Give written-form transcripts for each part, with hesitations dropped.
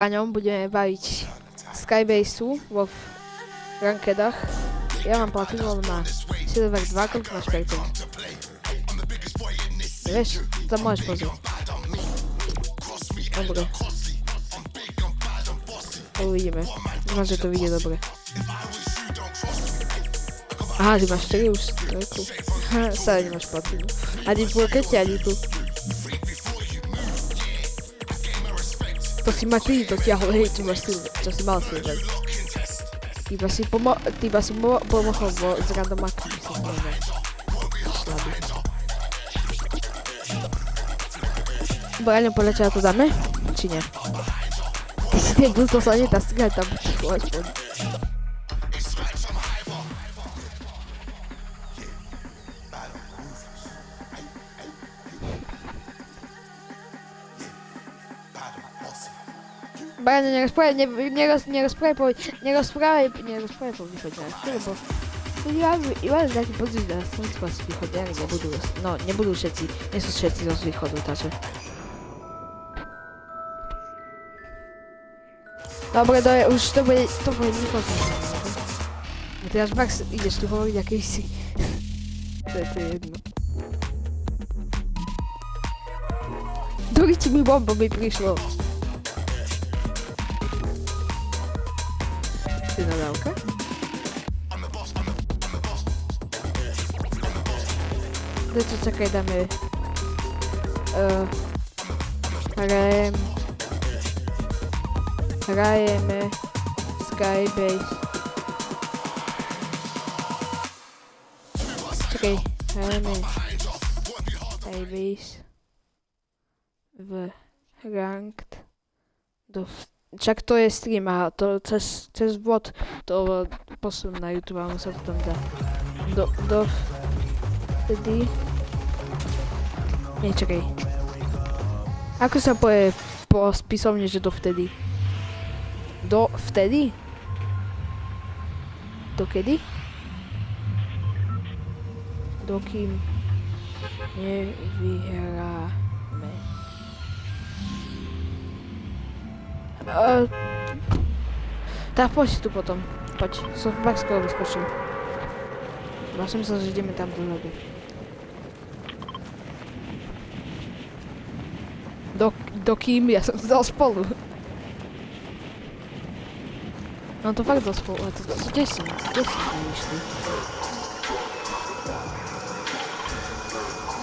Na ňom budeme baviť Skybaseu vo rankedách. Ja mám platinu, on má Silver 2, koľko máš percent? Vieš, tam môžeš pozrieť. Dobre. Uvidíme. Dúfam, že to vidie dobre. Aha, ty máš 4 už, trojku. Stále nemáš platinu. Ani v burkete, ani tu. To si ma ty dotiahol, hej, čo si mal silver. Iba si pomohol s randomákom, by som povedal. Slabý. Braňo, podľa teba to dáme? Či nie? Ty si nebudú to sa nedá strihať tam ticho aspoň. Braňo, nerozprávaj po východňách, lebo Ivan taký pocit, že na Slovensku asi východňári nebudú všetci, nie sú všetci zo východu, takže. Dobre, to bude východný. Ty až Max ideš tu hovoriť, aký si. To je jedno. Doriti mi bombo mi prišlo. Ty nadávka? Čo čakaj, dáme hrajeme Skybase. Čakaj, hrajeme Skybase v ranked Čak to je stream a to cez vod to posun na YouTube a sa to tam dá. Vtedy. Nie, čakaj. Ako sa povie po spisovne, že dovtedy? Vtedy? Dokedy? Dokým nevyhráme. Tak poď tu potom. Poď, som tak skoro vyskočil. Ja som myslel, že ideme tam dozadu. Dokým ja som dal spolu. No to fakt dal spolu, ale to kde si vyšli?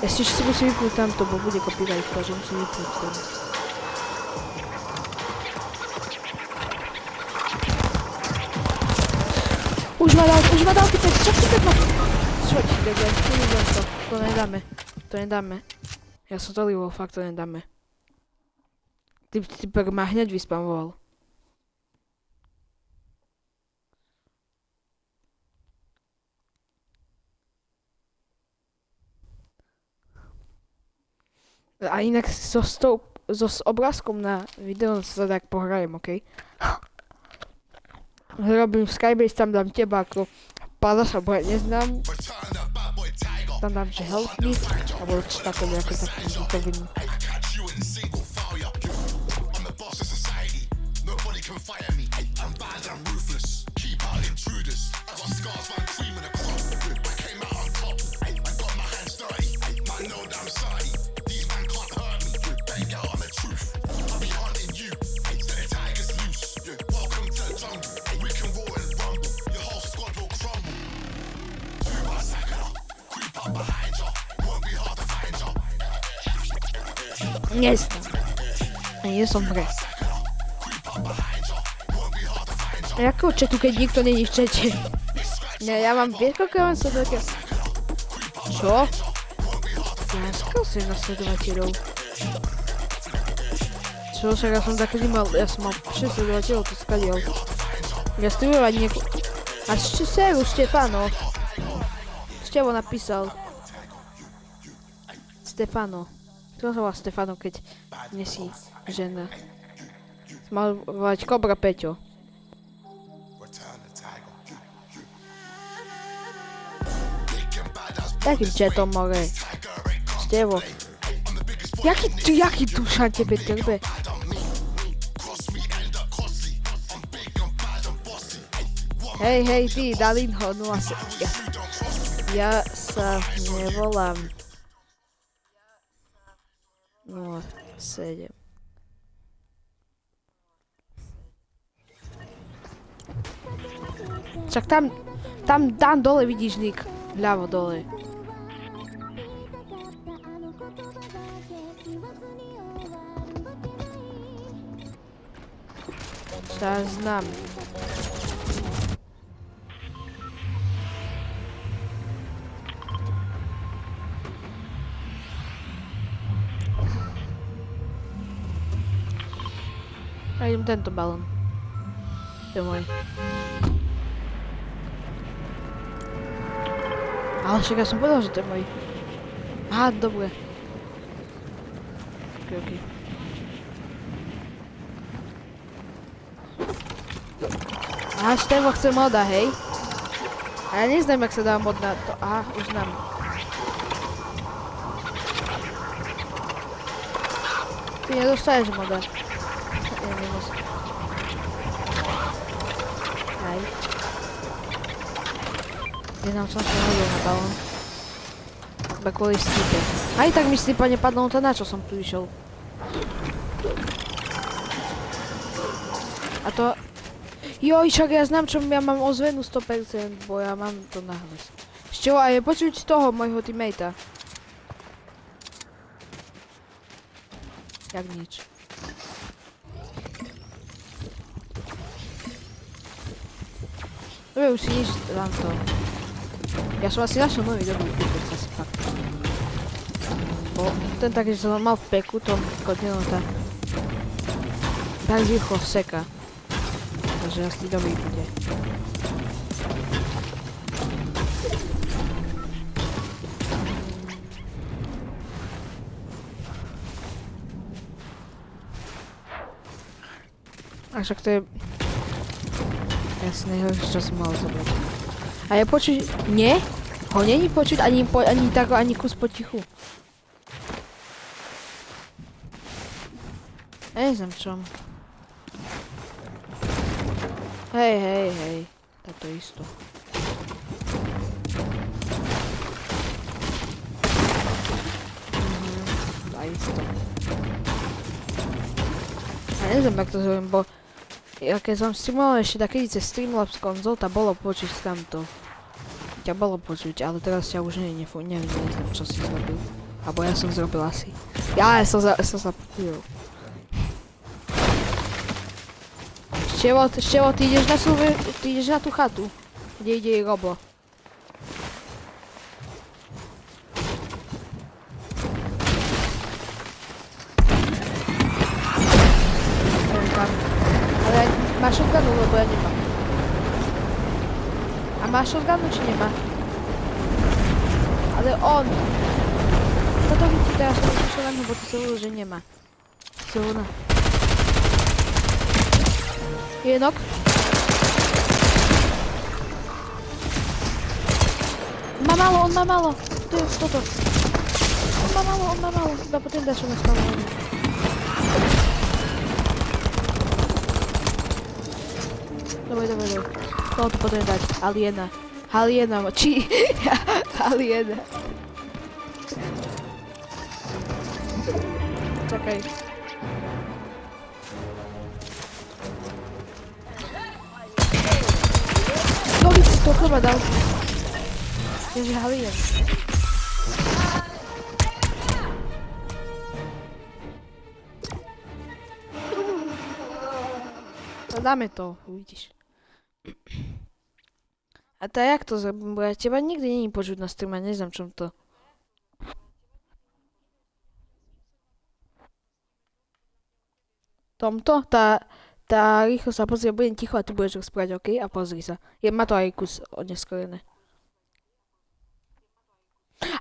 Ešte si musím vypnúť tamto, bo bude copyright, takže musím vypnúť tam. Už ma dal ty 5, čo ty 5 ma? Čo ti debil, to nedáme. Ja som to livol, fakt to nedáme. Ty ma hneď vyspamoval. A inak so obrázkom na video sa tak pohrajem, okej? Robím Skybase, tam dám teba ako Palaša, bo ja neznám. Tam dám, že help me, alebo čo také nejaké také vytoviny. Nie som v hre. Jakého chatu, keď nikto není v chate? Ne, ja mám, vieš koľko mám sledovateľov? Čo? Ja skôr som na sledovateľov. Čo, však ja som takedy mal, ja som mal 6 sledovateľov, to skadiel. Ja streamovať niekoho. A séru Štefano. Števo napísal. Stefano. Čo sa volá Stefano, keď nie si žena? Mal volať Kobra Peťo. Jakým chatom, more? Števo. Jaký duša tebe trbe? Hej, ty, Dalinho, 07. Ja sa nevolám 07. Však tam dole vidíš nick. Ľavo dole. Záznam. A idem tento balón. To je môj. Ale však ja som povedal, že to je môj. Aha, dobre. Ok. Aha, Števo chce moda, hej? A ja neznám, jak sa dá mod na to. Aha, už znám. Ty nedostaneš moda. Hej. Jenom som sa hodil na balón. Iba kvôli stípe. Aj tak mi stípa nepadlo, to na čo som tu išiel. A to... Joj, však ja znám, čo ja mám ozvenu 100%, bo ja mám to nahlas. Ešte aj počuť toho mojho teammatea. Jak nič. Dobre, už si nič dám to. Ja som asi našiel nový dobrý pípec asi fakt. Bo ten taký, že som mal v peku, to kodnilo tak rýchlo seka. Takže asi dobrý bude. A však to je... Jasné, čo som mal zobrať. A je počuť... Nie? Ho není počuť ani tak, ani kus potichu. Neviem čom. Hej. Toto isto. To isto. Ja neviem, jak to zroviem, bo... Ja keď som streamoval ešte takedy cez Streamlabs konzol, tá bolo počuť tamto. Ťa bolo počuť, ale teraz ťa už neviem, čo si zrobil. Abo ja som zrobil asi. Ja som zapútil. Števo, ty ideš na tú chatu, kde ide Robo. Ale máš shotgunu, lebo ja nemám. A máš shotgunu, či nemá? Ale on! Toto vidí teraz, že máš shotgunu, bo ty sa hovoril, že nemá. Ty sa hovoril. Jenok. On má málo. To je toto. On má málo. Iba potom dáš ho na spavovanie. Dobre. Koho tu potrebujem dať? Aliena, či... Aliena. Čakaj. To chyba dal. Ježi, Halien. No dáme to, uvidíš. A to jak to zrobím, bo ja teba nikdy není počuť na streame, neznám čom to. Tomto? Tá rýchlo sa pozrie, budem ticho a ty budeš rozprávať, OK? A pozri sa. Má to aj kus odneskorené.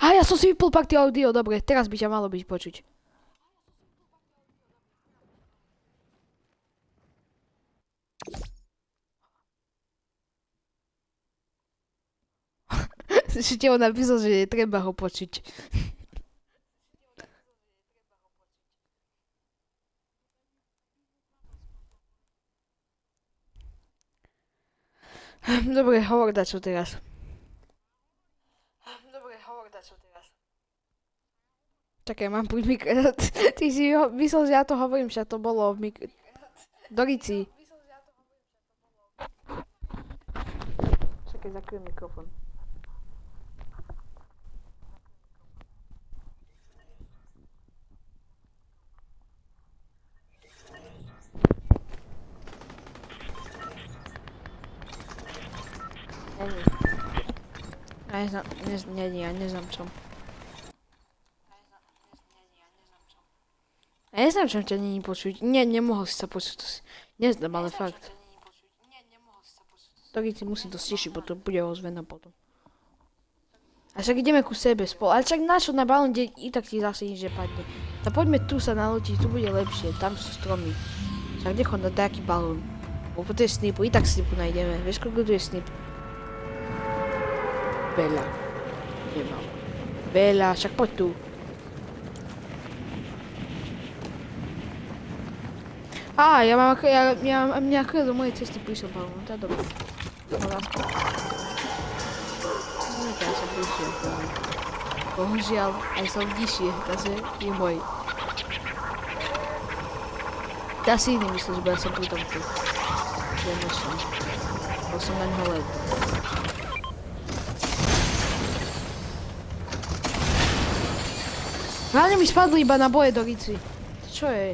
Ja som si vypol pak tie audio, dobre, teraz by ťa malo byť počuť. Ešte on napísal, že treba ho počuť. Dobre, hovor dačo teraz. Čakaj, mám púť Ty si myslel, že ja to hovorím, že to bolo v Dorici. Čakaj, zakryjem mikrofón. Není. Ja neznám čom. Ja neznám, čom ťa není počuť. Nie, nemohol si sa počuť. To si neznám, ale fakt. Dorici musí to stišiť, potom bude ozvená potom. A však ideme ku sebe spolu. Ale však načo na balón, kde i tak ti zase nič nepadne. Tak poďme tu sa nalotiť, tu bude lepšie. Tam sú stromy. Však nechod na taký balón. Bo to je snipu, i tak snipu nájdeme. Vieš, koľko tu je snip? Veľa. Nemám. Veľa, však poď tu. Á, mňa akorát do mojej cesty prišiel balón, to je dobré. Ja sa prišiel. Bohužiaľ, aj som vyššie, takže je môj. Ja si iný myslím, že ja som pri tomto. Ja nešom. Bol som na ňo let. Hlavne mi spadli iba na boje Dorici. Čo je?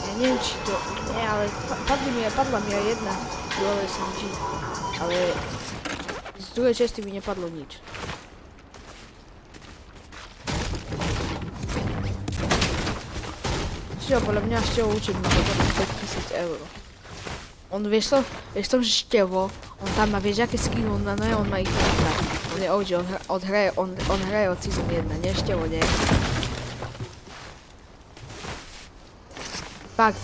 Ja neviem, či to... Nie, ale padla mi aj jedna. Dole som či. Ale... Z druhej časti mi nepadlo nič. Čo, podľa mňa Števo učí mi to 5000 eur. On vieš to, že Števo, on tam má, vieš, aké skiny on má, no on má ich na. On je OG, on hraje od season 1, nie Števo, nie. Fakt.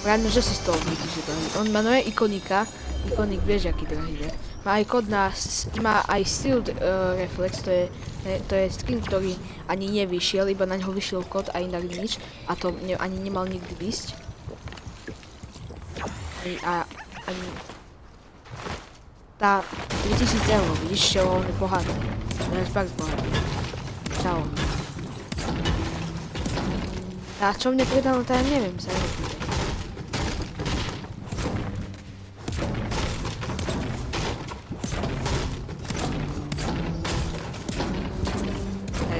Ráno, že si z toho vidíš, že to je. On má nové ikonika, ikonik vieš, aký drahý je. Má aj kód na, má aj Shield Reflex, to je skin, ktorý ani nevyšiel, iba na ňo vyšiel kód a inak nič. A to ani nemal nikdy výsť. Ani... Tá 3000 eur, vidíš, čo on je bohatý. To je fakt bohatý. Čau. A čo mne predalo, to ja neviem, sa nepýtaj.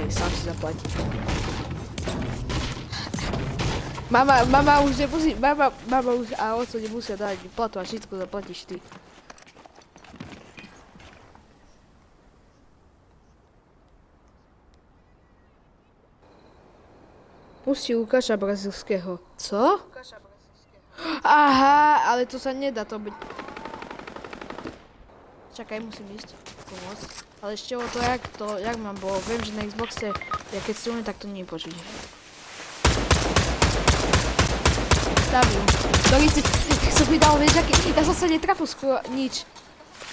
Sám si zaplatí. Mama už nemusí, mama už a oco nemusia dať platu a všetko zaplatíš ty. Pustí Lukáša Brazílskeho. Co? Aha, ale to sa nedá, to byť... Čakaj, musím ísť pomôcť. Ale ešte o to, jak mám, bo viem, že na Xboxe, ja keď strúhnem, tak to nie je počuť. Stavím. Dorici, som mi dal, vieš, aký... Ja som sa netrafil skoro nič.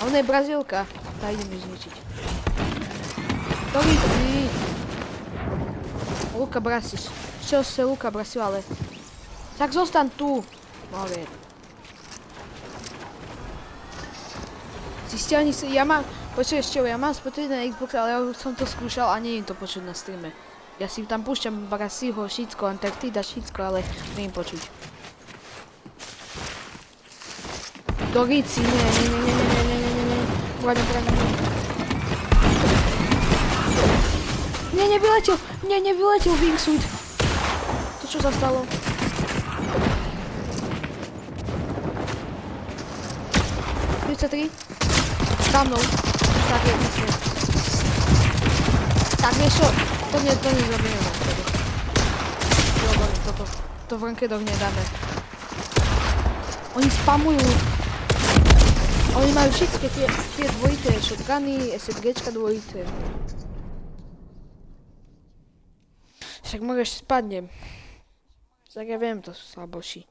A ona je Brazílka. Tá idem ju zničiť. Dorici. Luka Brasiš. Čo sa Luka Brasil, ale... Tak zostan tu. Môže. Zistia ani si... Ja mám... Počuj ešte, ja mám spotriť na Xbox, ale ja som to skúšal a nie je to počuť na streame. Ja si tam púšťam Brasiho, všetko, Antarktida, všetko, ale nie je počuť. Dorici, nie. Bráňo. Nie, nevyletel Wingsuit. To čo sa stalo? Za mnou. Tak je, myslím. Tak vieš čo? To nezabijeme. To v rankedoch nedáme. Oni spamujú. Oni majú všetky tie dvojité shotguny, SMGčka dvojité. Však môžeš spadnem. Tak ja viem, to sú slaboši.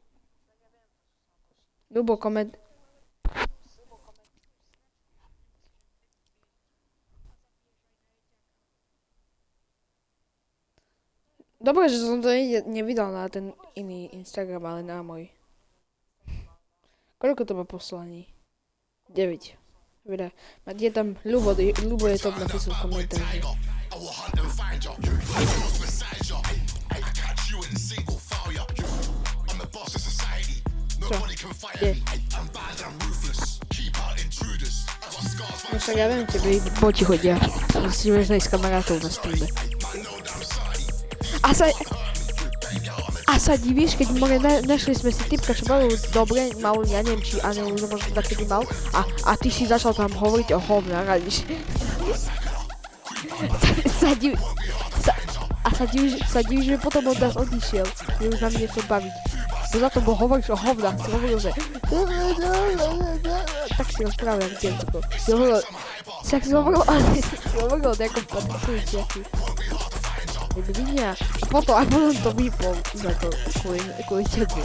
Ľubo, koment... Dobre, že som to nevydal na ten iný Instagram, ale na môj. Koľko to má poslaní? 9. Dobre. Je tam Ľubo je tam napísal komentár. Čo? Je. No však ja viem, tebe boti chodia. Musíme nájsť kamarátov na streame. A sa divíš, keď našli sme si typka, čo mal dobre, ja neviem, či Anel už možno takedy mal, a ty si začal tam hovoriť o hovnách, a sa divíš, že potom od nás odišiel, že už nám niečo baviť. Bo za to bol hovoriť o hovnách, si hovoril, že tak si rozprával, jak dievčko. Si hovoril o nejakom patrikujíci, aký. Jak vinia. A potom to vypol za to kvôli tebe.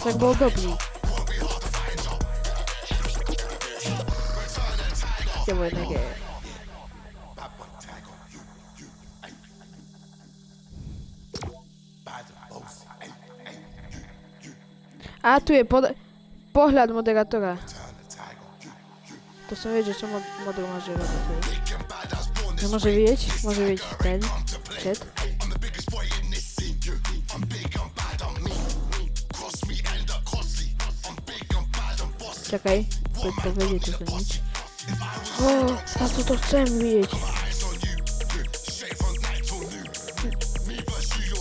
Tak bol dobrý. Tebo jednak je. A tu je pohľad moderátora. To som vedel, že čo model môže robiť. Môže vidieť ten chat. Čakaj, poď to vedieť, to nič. Ja to chcem vidieť.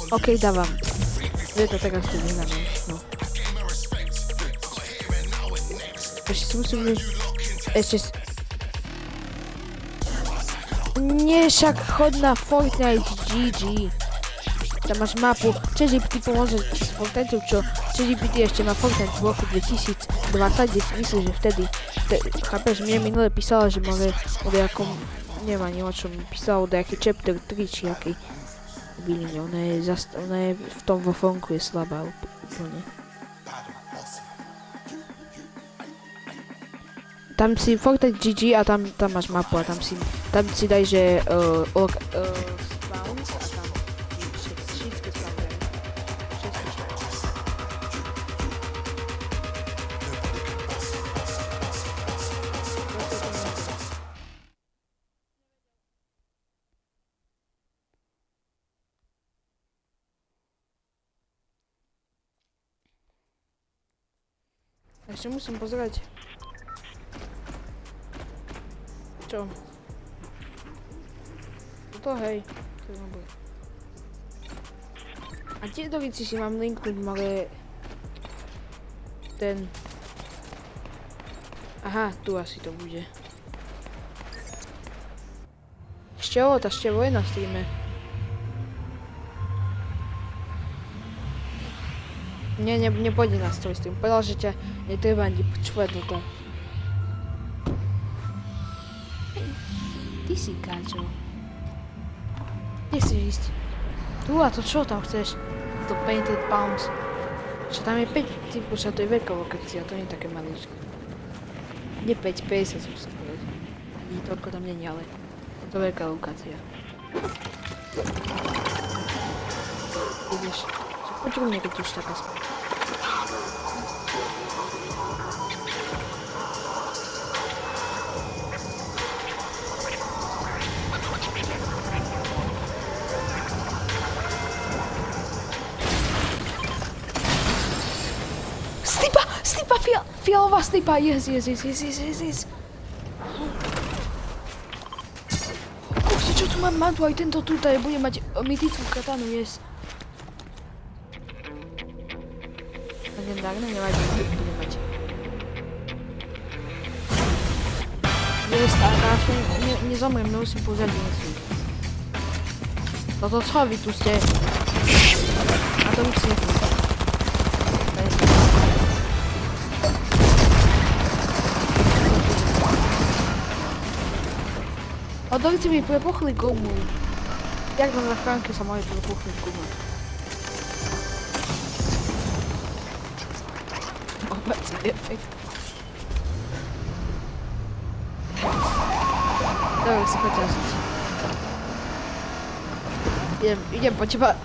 OK, dávam. Je to teraz to nedávam. No. Ešte si musím vidieť. Nie, však chod na Fortnite GG. Tam máš mapu. ChatGPT pomôže s Fortnite, čo ChatGPT ešte má Fortnite v roku 2020, kde si myslíš, že vtedy, chápeš, mne minule písala, že môže o nejakom, neviem ani o čom, písala o nejaký chapter 3, či aký byline, ona je v tom vo fonku je slabá úplne. Tam si Fortnite GG a tam máš mapu a tam si daj, že spawns a tam všetky spawny. Ešte musím pozerať. Čo? To hej, to nebude. A tieto veci si mám linknúť, ale ten... Aha, tu asi to bude. Števo je na streame. Nie, nepôjde na tvoj stream. Povedal, že ťa netreba ani počúvať do toho. Ty si káčo. Kde chceš ísť? Tu a to čo tam chceš? To Painted Palms. Čo tam je 5 typu, čo to je veľká lokácia, to nie je také maličké. Nie 5, 50 som sa povedal. Ani toľko tam nie, ale je to veľká lokácia. Vidíš, počuj mne, keď už taká spolu. Fialová snipa, yes. Kosti, čo tu mám tu aj tento tutaj, bude mať mytickú katanu, yes. Legendárne, nevadí, bude mať. Yes, a teraz nezomrem, nemusím pozrieť niečo. Toto čo vy tu ste? A to už si nechám. A dovítě mi prepuchli gumu. Jak na zachránke sa majú prepuchliť gumu? Obecný efekt. Dobre, si poďte asi. Idem po teba.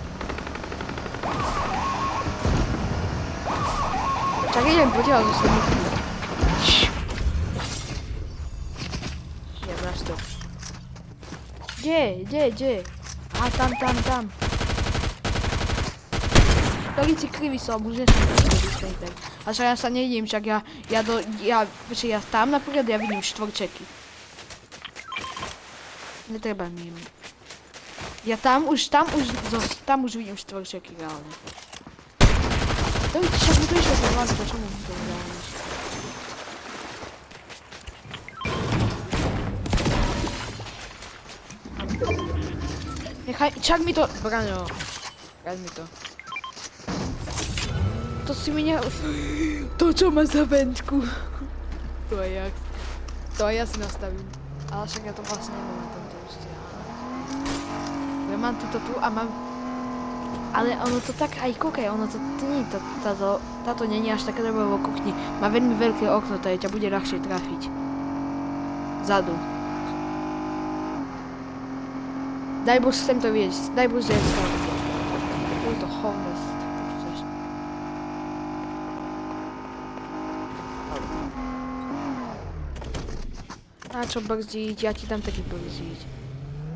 Tak idem po teba zo sledníkmi. Jebnáš to. Kde? Aha, tam. Polici krivý som, už nesom tak. A však ja sa nejdem, však ja tam napríklad ja vidím štvorčeky. Netreba mi im. Ja tam už vidím štvorčeky reálne. Však mi to išlo sa vládne, to čomu mi to udávaš? Nechaj, čak mi to, Braňo. Kaď mi to. To si mi To čo má za ventku. To je jak. To ja si nastavím. Ale však ja to vlastne nemám na tomto ešte. Ja mám toto tu a mám... Ale ono to tak aj kokaj, ono to nie je táto nie je až taká dobrá vo kuchni. Má veľmi veľké okno, to ťa bude ľahšie trafiť. Zadu. Daj Boh sem to vidieť, daj Boh zem to. Je to hovno. A čo brzdiť, ja ti dám taký brzdiť.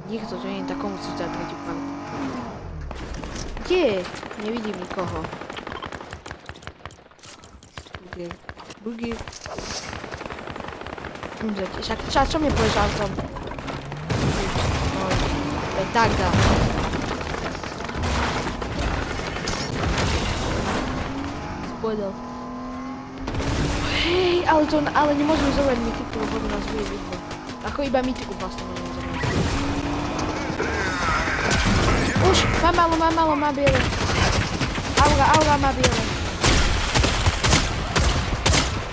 Nikto to nie je takomu si dať tretí part. Kde? Nevidím nikoho. Bugy. Však čo mne povieš autom? Tak dá. Povedal. Hej, ale nemôžeme zobrať mytiku, lebo nás bude vidno. Ako iba mytiku vlastne môžeme zobrať. Už, mám malo, má biele. Aura má biele.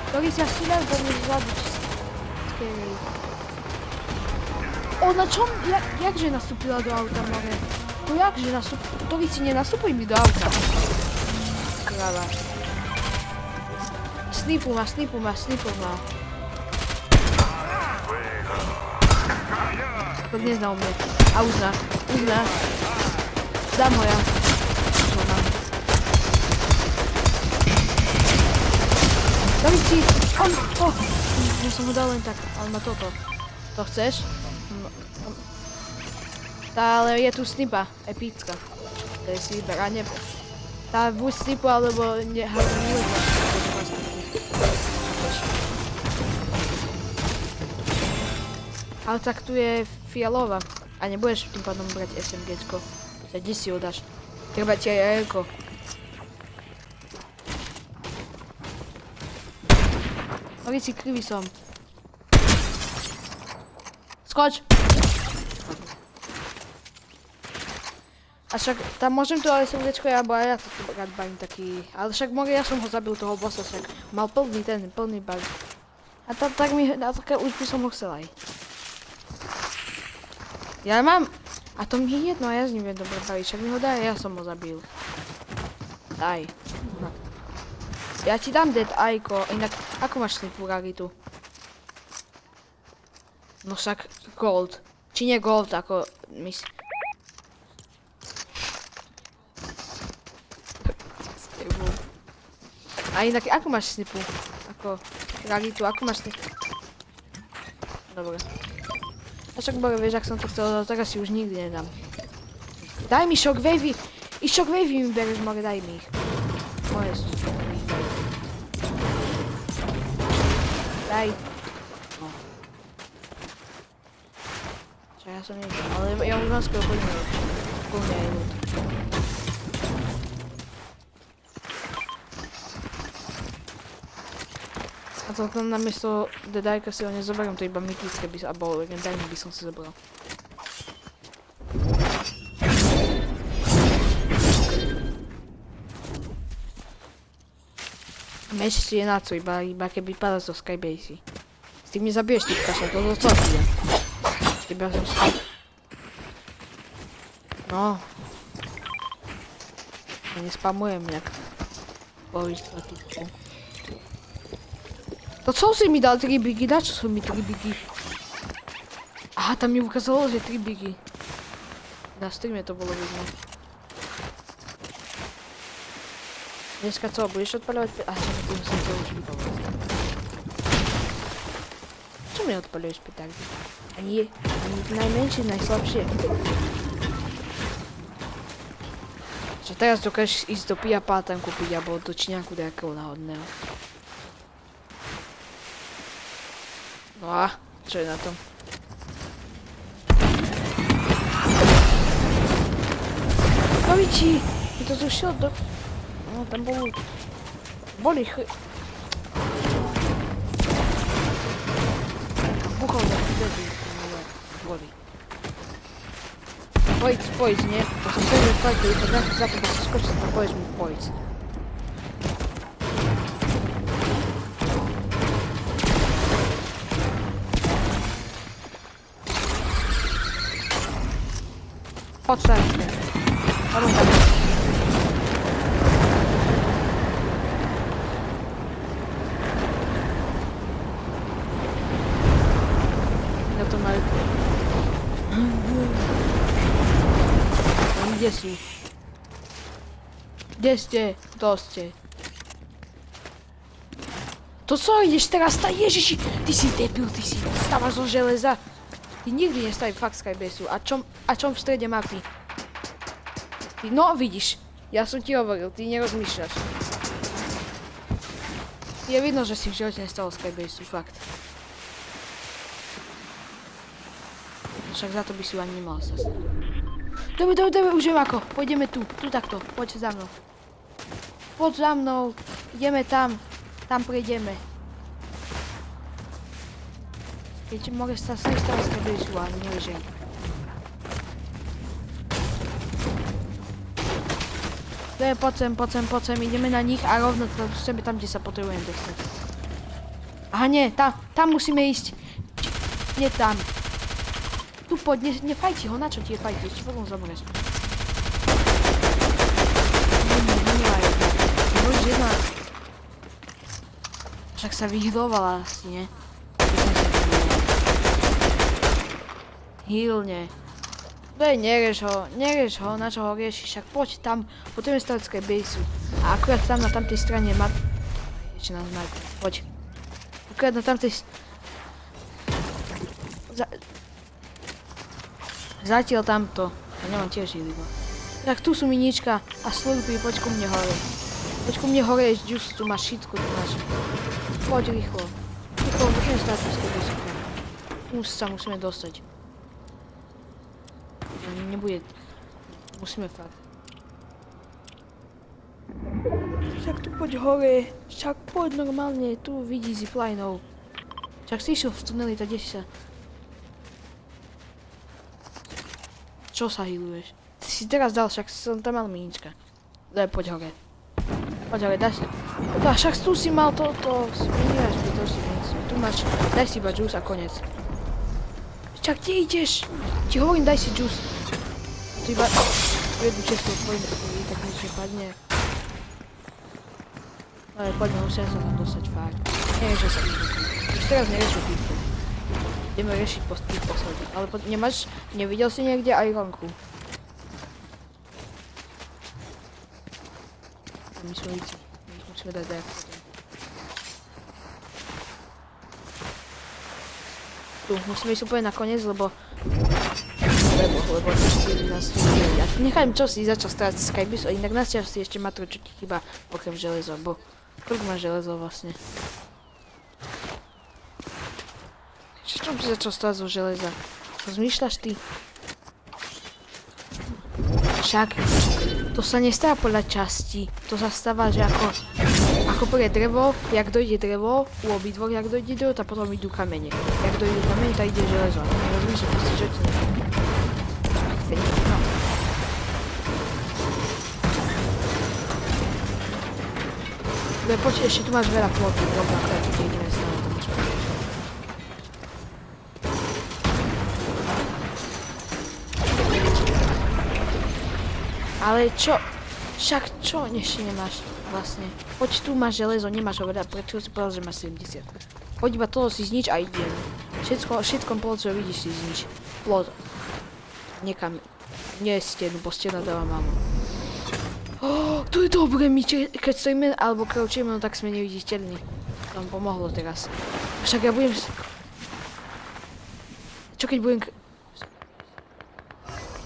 Ktorý si asi dal do mňa zadu, skvělý. Na čom, jakže nastúpila do auta, more? To jakže nastúpila? To vy si nenastupuj mi do auta. Kráva. Snipu má. To neznal mne. A uzná. Dám ho ja. Čo mám? David si! Ja som mu dal len tak, ale má toto. To chceš? Ale je tu snipa, epická. To je si vyber, a nebo. Tá buď snipu, alebo nevedla. Ale tak tu je fialová. A nebudeš tým pádom brať SMGčko. Kde si ho dáš? Treba ti aj aerko. Novi si krivý som. Skoč! A však tam môžem tu ale SMGčko, alebo aj ja to tu rád bavím taký. Ale však môže, ja som ho zabil toho bossa, však mal plný bug. A tak mi, už by som ho chcel aj. Ja mám, a to mi je jedno, a ja s ním viem dobre baviť, však mi ho daj, ja som ho zabil. Daj. Ja ti dám dead ajko, inak, ako máš snipu raritu? No však gold. Či nie gold, ako myslím. A inak, ako máš snipu? Ako raritu, ako máš snipu? Dobre. A však Bože, vieš, ak som to chcel, teraz si už nikdy nedám. Daj mi shockwavey! I shockwavey mi bereš, more, daj mi ich. Moje sú shockwavey. Daj. No. Čo, ja som nevidel, ale ja už mám skoro plný aj loot. A celkom namiesto dedajka si ho nezoberiem, to iba mytické by sa, alebo legendárne by som si zobral. Meč si je na co, iba keby padal zo Skybasey. S tým nezabiješ typka, však to co ti. Iba som si... No. Ja nespamujem nejak. Povíš sa typku. To co si mi dal 3 bigy? Na čo sú mi 3 bigy? Aha, tam mi ukázalo, že 3 bigy. Na streame to bolo vidno. Dneska co, budeš odpaľovať? Aha, to musím to už vypalovať. Čo mi odpaľuješ petardy? Ani najmenšie, najslabšie. Že teraz dokážeš ísť do Piapa tam kúpiť, alebo do Číňaku nejakého náhodného. No a, čo je na tom? Babiči, mi to zušilo do... No, tam boli buchol na chvíľu, boli. Pojíc, nie? To som sedel fakt, že to nejaký západ, da si skočiť, tak povieš mi pojíc. Poď sa, padom tam. Kde sú? Kde ste? Kto ste? To co ideš teraz? Ježiši, ty si debil, ty si stávaš zo železa. Ty nikdy nestaví fakt Skybasu. A čom v strede mapy? Ty, no vidíš, ja som ti hovoril, ty nerozmýšľaš. Je vidno, že si v živote nestalo Skybasu, fakt. Však za to by si ani nemal sa stať. Dobre, už viem ako. Pôjdeme tu takto. Poď za mnou. Poď za mnou. Ideme tam. Tam prejdeme. Keď môže sa stať Skybasu, ale nevieš. Poď sem, ideme na nich a rovno sebe tam, kde sa potrebujem dostať. Aha, nie, tam musíme ísť. Nie tam. Tu poď, nefajti ho, na čo ti je fajti, ešte potom zomreš. Môžeš jedna... Však sa vyhýlovala asi, nie? Hýlne. Nereš ho, na čo ho riešiš, však poď tam, potrebujeme stavať Skybasu. A akurát tam na tamtej strane má... Ešte nás majte, poď. Akurát na tamtej... Zatiaľ tamto. Ja nemám tiež hýlivo. Tak tu sú minička a slurpy, poď ku mne hore. Poď ku mne hore, juice, tu máš šitku, tu máš. Poď rýchlo. Musíme stáť tu Skybasu. Musíme dostať. Nebude. Musíme fakt. Však tu poď hore. Však poď normálne. Tu vidí ziplineov. Však si išiel v tuneli, tak kde si sa... Čo sa healuješ? Ty si teraz dal, však som tam mal minička. Daj, poď hore. Poď hore, daj si. Však tu si mal to zmiňuješ, to si nic. Tu máš, daj si iba juice a konec. Však kde ideš? Ti hovorím, daj si juice. Tu iba jednu čestu odpojím, tak nič nepadne. Ale poďme, musíme sa tam dostať fakt. Neviem, že sa tam dostať. Už teraz neriešu týmto. Ideme riešiť tých posledných, ale nevidel si niekde Ironku? My musíme dať dajak potom. Tu, musíme ísť úplne na koniec, lebo nás tu nevidia. Nechajme čo si začal strácať Skybasu, inak nás si ešte má čo ti chýba okrem železo, bo koľko má železo vlastne? Čo by si začal stáť zo železa? Rozmýšľaš ty? Však, to sa nestáva podľa časti. To sa stáva, že ako prvé drevo, jak dojde drevo, u obidvoch, jak dojde drevo, tak potom idú kamene. Jak dojde kamene, tak ide železo. Rozmýšľaš, to si živote no. Počkej, ešte tu máš veľa plotu, rovno, ktoré tu ideme stále. Ale čo? Však čo ešte nemáš vlastne? Poď tu máš železo, nemáš ho veľa, prečo si povedal, že máš 70. Poď iba toho si znič a idem. Všetkom plot, čo vidíš, si znič. Plot. Niekam. Nie stenu, bo stena dáva málo. To je dobre, my keď stojíme alebo kroučíme, no tak sme neviditeľní. To mi pomohlo teraz. Však ja budem... Čo keď budem...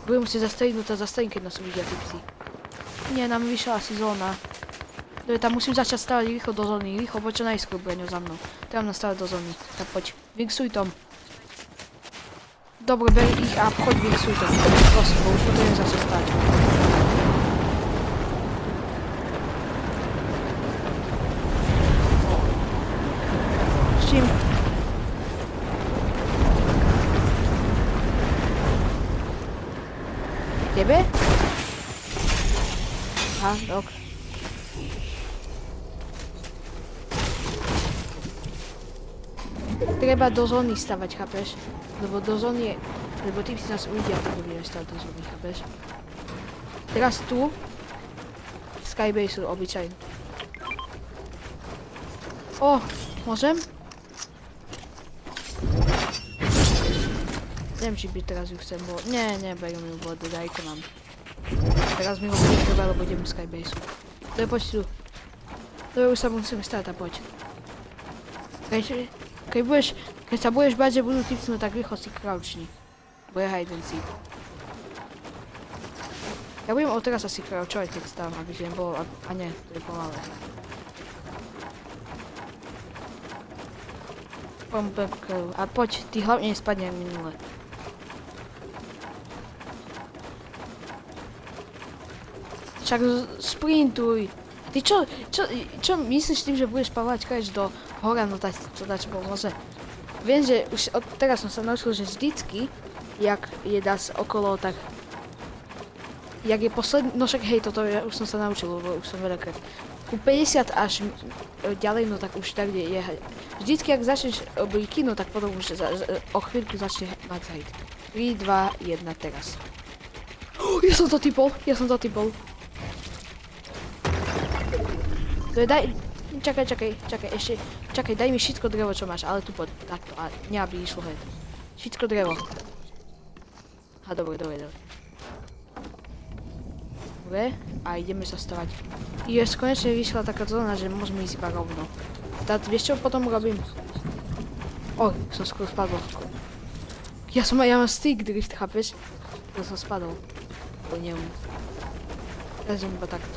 Budem musieť zastaviť, no to zastavím, keď nás uvidia tí psi. Nie, nám vyšla asi zóna. Tam musím začať stavať rýchlo do zóny, rýchlo, poď čo najskôr, Braňo, za mnou. Treba nás stavať do zóny, tak poď, vingsuj tom. Dobre, beri ich a choď vingsuj tom. Prosím, bo už potrebujem začať stať. S čím? Tebe? Aha, dok. Treba do zóny stavať, chápeš? Lebo do zóny je... Lebo tým si nás uvidia, ako budeme stavať do zóny, chápeš? Teraz tu... Skybase obyčajný. Môžem? Neviem, či by teraz ju chcem, bo... Nie, beriem ju, bo daj to mám. Teraz mi ho bude treba, lebo idem Skybase. Poď tu. Už sa musíme stať a poď. Keď sa budeš bať, že budú tipsnúť, tak rýchlo si crouchni. Bo je hide and seek. Ja budem odteraz asi crouchovať, keď stávam, aby že nebolo... A nie, to je pomalé. A poď, ty hlavne nespadne jak minule. Však sprintuj. Ty čo myslíš tým, že budeš pavať kaješ do hora, no to dač pomôže. Viem, že už od teraz som sa naučil, že vždycky, jak je das okolo, tak... Jak je posledný, no však hej, toto ja už som sa naučil, lebo už som veľakrát. Ku 50 až ďalej, no tak už tak, kde je... Vždycky, ak začneš blíky, no tak potom už o chvíľku začne mať hejt. 3, 2, 1, teraz. Ja som to typol. Čakaj, ešte, daj mi všetko drevo, čo máš, ale tu poď, takto, a ne, aby išlo head. Všetko drevo. A dobre. Dobre, a ideme sa stavať. Konečne vyšla taká zóna, že môžeme ísť iba rovno. Vieš čo potom robím? Som skôr spadol. Ja mám stick drift, chápeš? To som spadol. To neumím. Teraz idem iba takto.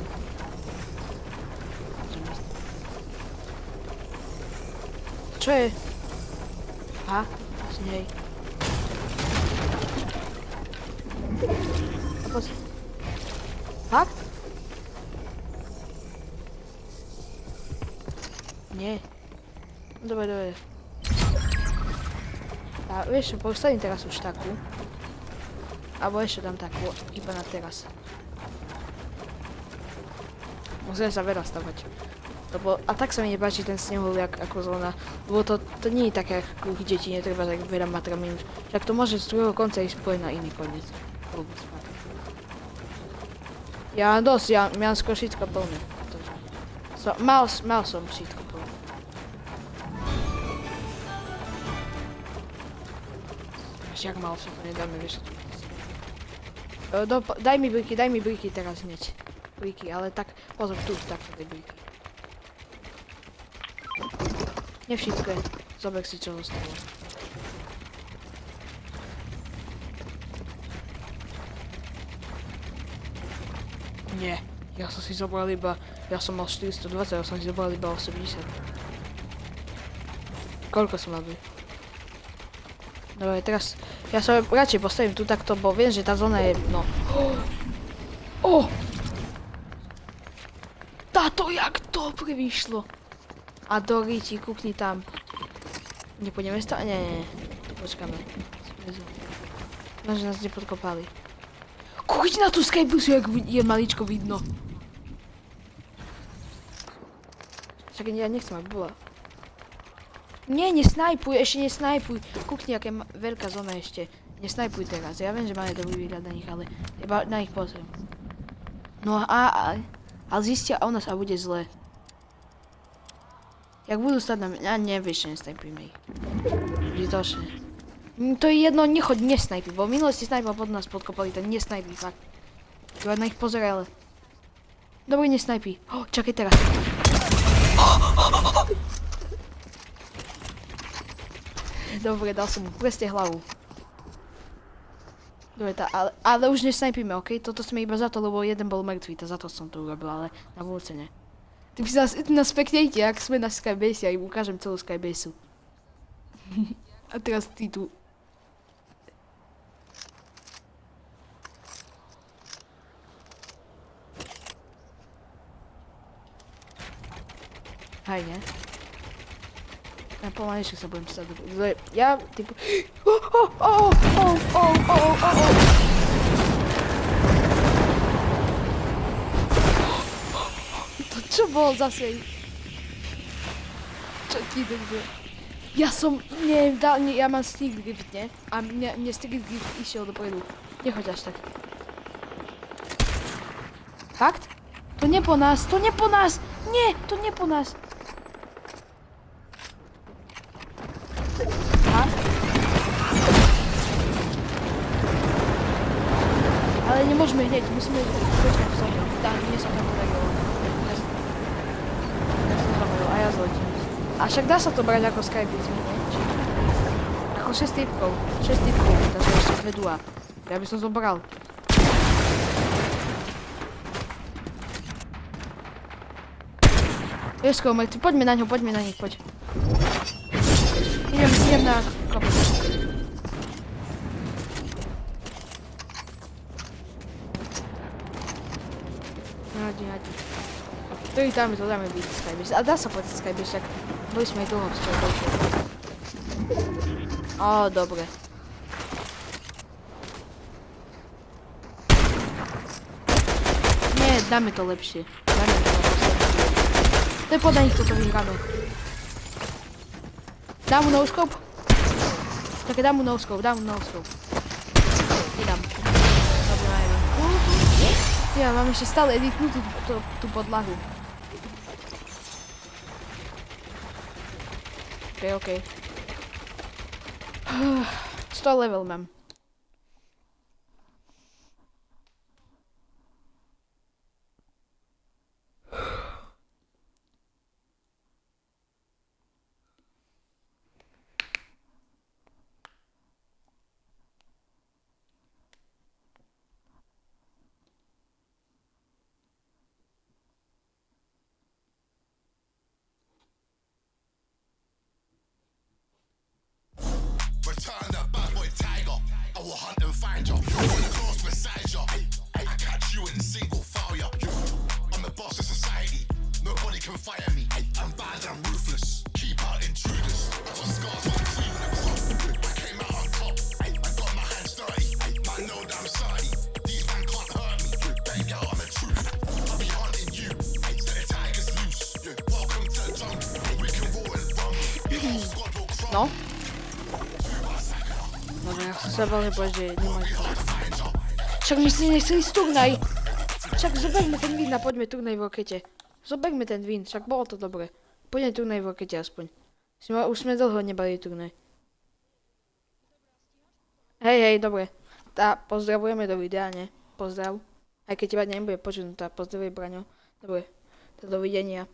Čo je? Aha, asi hej. Fakt? Nie. Dobre. A vieš čo, postavím teraz už takú. Alebo ešte dám takú, iba na teraz. Musím sa veľa stavať. Lebo, a tak sa mi nepáči ten snehuliak ako zóna, lebo to nie je také ako deti, netreba tak veľa matra minút. Však to môže z druhého konca ísť spojiť na iný koniec. Ja mám skoro všetko plné. Mal som všetko plné. Až jak mal som to nedáme, vieš. Daj mi briky teraz hneď. Briky, ale tak, pozor, tu, takto daj briky. Nie všetko je. Zober si, čo zostalo. Nie. Ja som si zobral iba... Ja som mal 420, ja som si zobral iba 80. Koľko som mal byť? Dobre, teraz... Ja sa radšej postavím tu takto, bo viem, že tá zóna je... No... Táto jak dobre vyšlo! A do Riti, kúkni tam. Nepôjdeme stať? Nie. Tu počkáme. Že nás nepodkopali. Kúkni na tú Skybusu, jak je maličko vidno. Však ja nechcem, aby bola. Nie, nesnajpuj, ešte nesnajpuj. Kúkni, aká je veľká zóna ešte. Nesnajpuj teraz. Ja viem, že máme dobrý výhľad na nich, ale iba na nich pozriem. No ale zistia o nás a bude zle. Jak budú stať na mňa, nevieš, že nesnajpujme ich. Zbytočne. To je jedno, nechoď, nesnajpi, bo v minulosti snajpil pod nás podkopali, tak nesnajpi, fakt. Iba na ich pozeraj, ale... Dobre, nesnajpí. Čakaj teraz. Dobre, dal som mu presne hlavu. Dobre, ale už nesnajpíme, okej? Toto sme iba za to, lebo jeden bol mŕtvý, to za to som to urobil, ale na budúce ne. Ty by sa nás peknejte, ak sme na Skybase, ja im ukážem celú Skybaseu. A teraz ty tu. Hej, ne? Ja pomalejšie sa budem stať. Ja, typu... To čo bol zase? Čo ti drží? Ja som, neviem, ja mám sneak drift, ne? A mne sneak drift išiel dopredu. Nechoď až tak. Fakt? To nie po nás, to nie po nás! Nie, to nie po nás! Ale nemôžeme hneď, musíme počkať v sobie. Mne sa to podarilo. Ja som zahodil a ja zletím. A však dá sa to brať ako Skybase, nie? Ako 6 typkov. 6 typkov, takže ešte dve duá. Ja by som zobral. Jesko, mŕtvi, poďme na ňo, poď. Idem na kopec. Hadi. To dáme byť Skybase. A dá sa povedať Skybase, však boli sme aj dlho z čoho došli. Ó, dobre. Nie, dáme to lepšie. To je podľa nich, toto vyhráme. Dám mu no-scope? Tak dám mu no-scope. Idám. Dobre, najmä. Ja mám ešte stále editnutú tú podlahu. OK. 100 level mám. Return that bad boy tiger. I will hunt and find you. On the cross beside you. I catch you in single failure. I'm the boss of society. Nobody can fire me. I'm bad and ruthless. Keep out intruders. I've got scars on the team and across. I came out on top. I got my hands dirty. Man know that I'm sorry. These men can't hurt me. Baby, I'm the truth. I'll be hunting you. Set the tigers loose. Welcome to the jungle. We can roll and rumble. The whole squad will crumble. No. Dobre, ja som sa veľmi bol, že nemáš to. Však my si nechceli ísť turnaj. Však zoberme ten win a poďme turnaj v rokete. Zoberme ten win, však bolo to dobre. Poďme turnaj v rokete aspoň. Už sme dlho nebali turnaj. Hej, dobre. Pozdravujeme do videa, ne? Pozdrav. Aj keď teba nebude počuť, tak pozdravuj Braňo. Dobre, dovidenia.